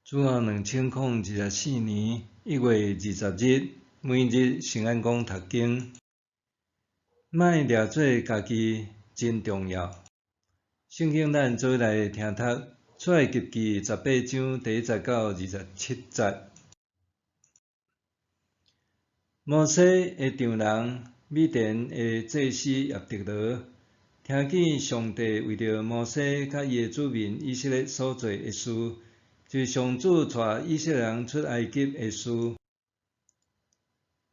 主后2024年1月20日，每日圣安宫读经，莫掠做家己真重要。圣经咱做来听读，出埃及记18章第1节到27节。摩西的丈人米甸的祭司亚德罗，听见上帝为着摩西甲伊的子民以色列所做的事，就是上主带以色列人出埃及的事。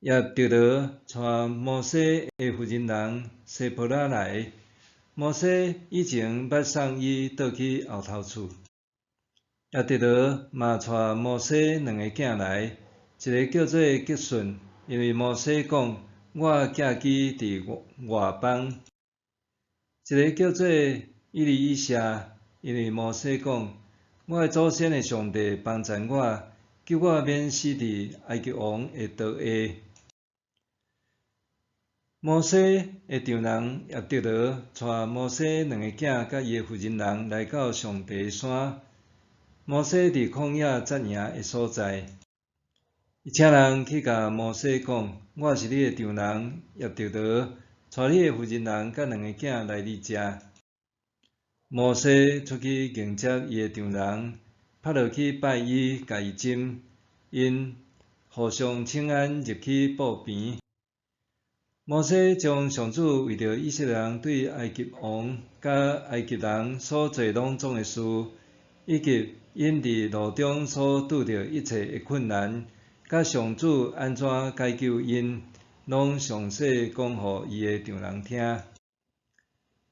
亚德罗带摩西的妇人人西波拉来，摩西以前捌送伊倒去后头厝。亚德罗嘛带摩西2个囝来，一个叫做吉顺，因为摩西讲我寄居伫外邦；一个叫做伊利以夏，因为摩西讲我的祖先的上帝帮助我，救我免死伫埃及王的刀下。摩西的丈人亚德罗带摩西2个囝甲伊的妇人人来到上帝山。摩西伫旷野扎营的所在，伊请人去甲摩西讲：我是你的丈人亚德罗，带你的妇人人甲2个囝来你遮。摩西出去迎接伊的丈人，拍落去拜伊，甲伊斟，因互相请安入去布边。摩西将上主为着以色列人对埃及王甲埃及人所做拢总的事，以及因伫路中所拄着一切的困难，甲上主安怎解救因，拢详细讲互伊的丈人听。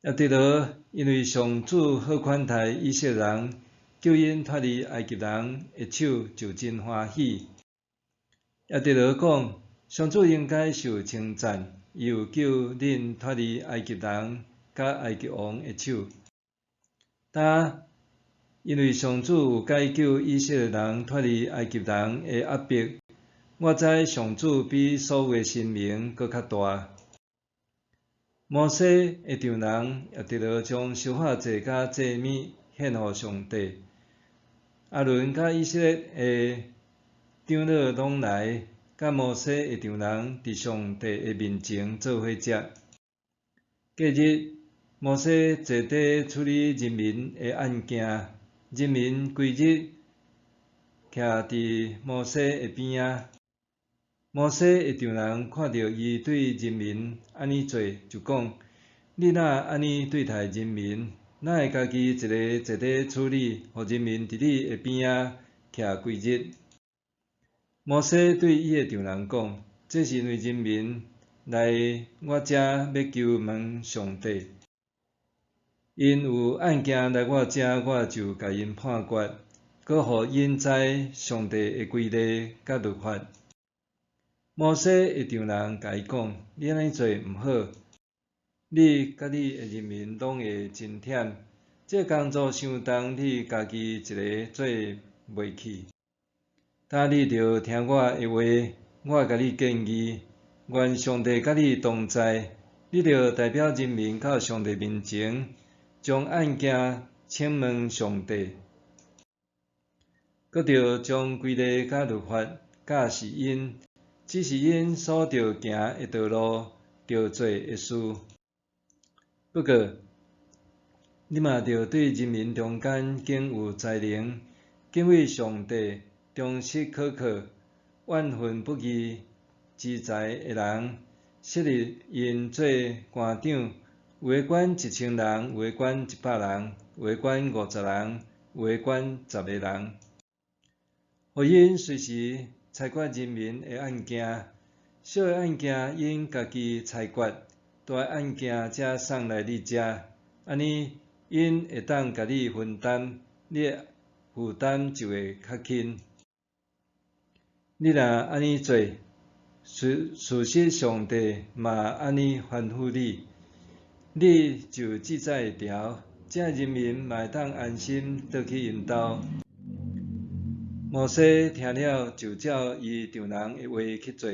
亚德罗因为上主好款待以色列人，救因脱离埃及人的手，就真欢喜。亚德罗讲，上主应该受称赞，伊有救恁脱离埃及人甲埃及王的手。因为上主有解救以色列人脱离埃及人的压迫，我知上主比所有的神明搁较大。摩西的丈人亚德罗将烧化祭甲祭物献互上帝。阿伦甲以色列的长老拢来，甲摩西的丈人伫上帝的面前做伙食。隔日，摩西坐地处理人民的案件。人民规日徛伫摩西的边仔。摩西的丈人看到伊对人民安尼做，就讲：你若安尼对待人民，哪会家己一个坐地处理，互人民伫你的边仔徛规日？摩西对伊的丈人讲：这是因为人民来我遮要求问上帝。因有案件来我遮，我就甲因判决，搁互因知上帝的规例甲律法。摩西的丈人甲伊讲：你安尼做毋好，你甲你的人民拢会真忝。这工作伤重，你家己一个做袂去。但你着听我的话，我甲你建议，愿上帝甲你同在，你着代表人民到上帝面前。将案件请问上帝，搁着将规例甲律法教示因，指示因所着行的道路，着做的事。不过，你嘛着对人民中间更有才能，敬畏上帝，忠实可靠，怨恨不义、知财的人，设立因做官长。有诶管1000人，有诶管100人，有诶管50人，有诶管10个人。互因随时裁决人民诶案件，小诶案件因家己裁决，大诶案件则送来你遮。安尼因会当甲你分担，你诶负担就会较轻。你若安尼做，事实上帝嘛安尼吩咐你。你就记载会条，这人民嘛会当安心倒去因兜。摩西听了，就照伊丈人的话去做。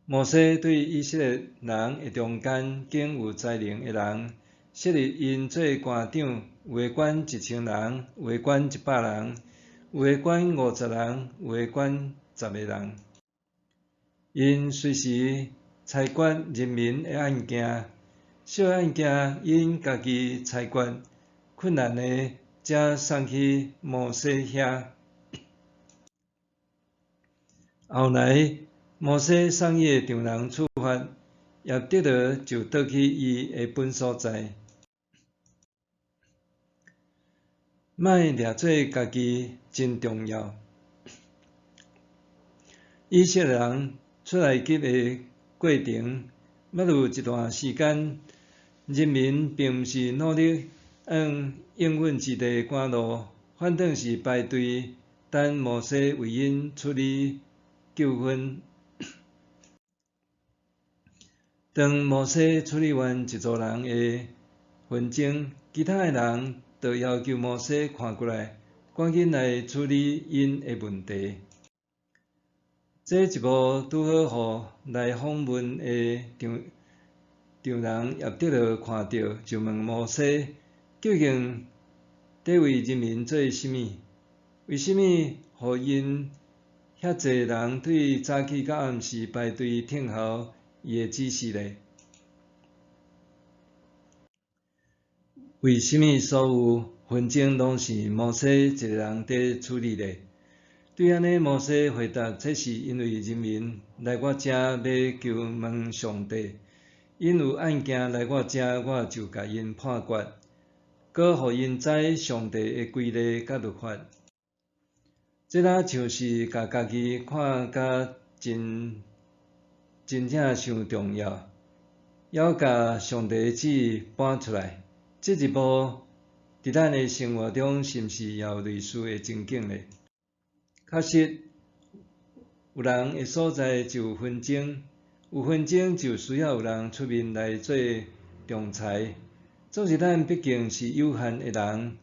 摩西对以色列人的中间更有才能的人，设立因做官长，有诶管1000人，有诶管100人，有诶管50人，有诶管10个人。因随时裁决人民诶案件，小案件因家己裁决困难诶，才送去摩西遐。后来摩西送伊诶丈人出发，也得到就倒去伊诶本所在。莫掠做家己真重要。以色列人出埃及诶过程，捌有一段时间，人民并毋是努力按应允之地赶路，反倒是排队等摩西为因处理纠纷。当摩西处理完一组人诶纷争，其他诶人就要求摩西看过来，赶紧来处理因诶问题。这一幕拄好，互来访问诶丈人也得到看到，就问摩西：究竟得为人民做甚物？为甚物互因遐济人对早起甲暗时排队听候伊诶指示呢？为甚物所有纷争拢是摩西一个人伫处理呢？对安尼，摩西回答：这是因为人民来我遮要求问上帝，因有案件来我遮，我就甲因判决，搁互因知上帝诶规例甲律法。这若像是甲家己看甲真正伤重要，要甲上帝旨意搬出来。这一步伫咱诶生活中，是毋是也有类似诶情景呢？确实，有人诶所在就有纷争，有纷争就需要有人出面来做仲裁。总是咱毕竟是有限诶人，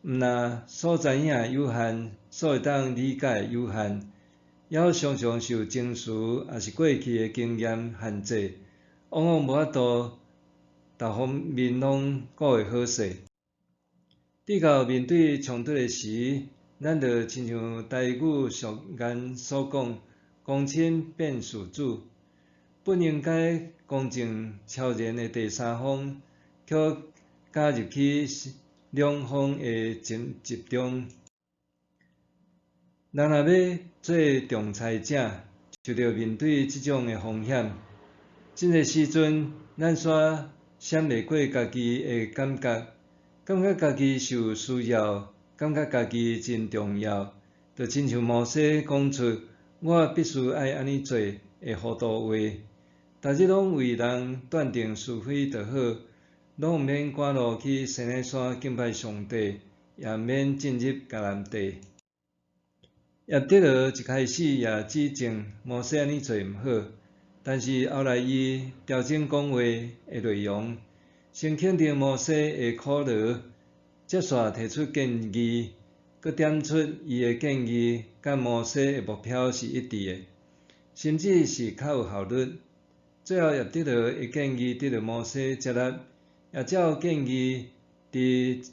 毋但所知影有限，所会当理解有限，还常常受情绪也是过去诶经验限制，往往无法度逐方面拢顾会好势。伫到面对冲突诶时，咱就亲像台语俗谚所讲：公亲变事主，不应该公正超然诶第三方，却加入去两方诶集中。人若要做仲裁者，就着面对即种诶风险。真侪时阵，咱煞闪袂过家己诶感觉家己受需要，感觉家己真重要，就亲像摩西讲出“我必须爱安尼做”诶糊涂话，逐日拢为人断定是非就好，拢毋免赶路去西奈山敬拜上帝，也毋免进入迦南地。叶德罗一开始也指正摩西安尼做毋好，但是后来伊调整讲话诶内容，先肯定摩西诶苦劳，接续提出建议，佮点出伊诶建议甲摩西诶目标是一致诶，甚至是较有效率。最后叶德罗诶建议得到摩西接纳，也照建议伫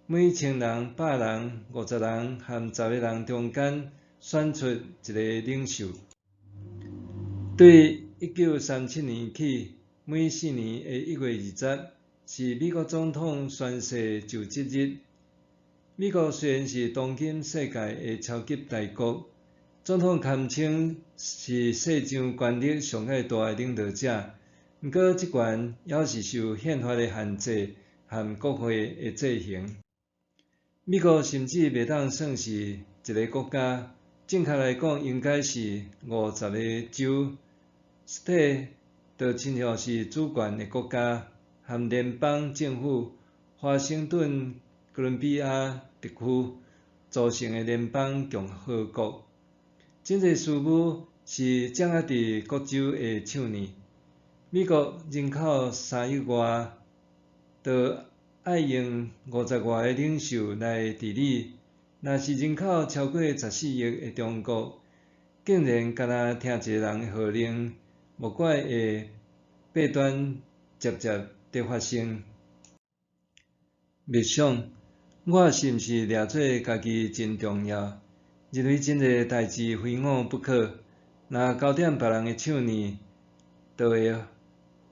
每1000人、100人、50人和10个人中间选出一个领袖。对1937年起，每4年的1月20日是美国总统宣誓就职日。美国虽然是当今世界的超级大国，总统堪称是世上权力上界大的领导者，不过这权还是受宪法的限制和国会的制衡。美国甚至袂当算是一个国家，正确来讲，应该是50个州。state 就亲像是主权的国家，和联邦政府华盛顿哥伦比亚特区组成的联邦共和国。真侪事务是掌握伫各州的手里。美国人口3亿外，就爱用50外个领袖来治理。若是人口超过14亿的中国，竟然干那听一个人的号令，无怪会弊端节节地发生。密想，我是毋是掠做家己真重要？认为真侪代志非我不可，若交点别人的手呢，就会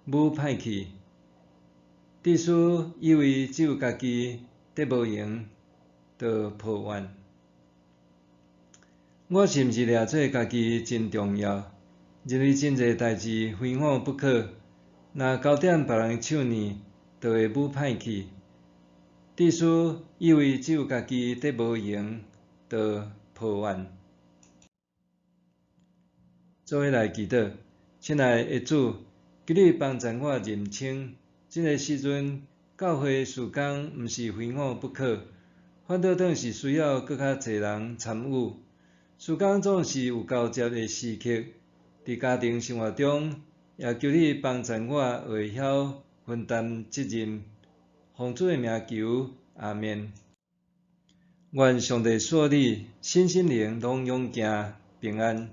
舞歹去。智思以为只有家己得无赢，就抱怨。我是毋是掠做家己真重要？认为真侪代志非我不可，若交点别人的手呢，就会舞歹去。智思以为只有家己得无赢，就抱怨。做伙来祈祷，亲爱的主，求你帮助我认清，这个时阵教会事工毋是非我不可，反倒当是需要搁较侪人参与。事工总是有交接的时刻，伫家庭生活中，也求你帮助我会晓分担责任。奉主的名求，阿们。愿上帝赐你身心灵拢勇健平安。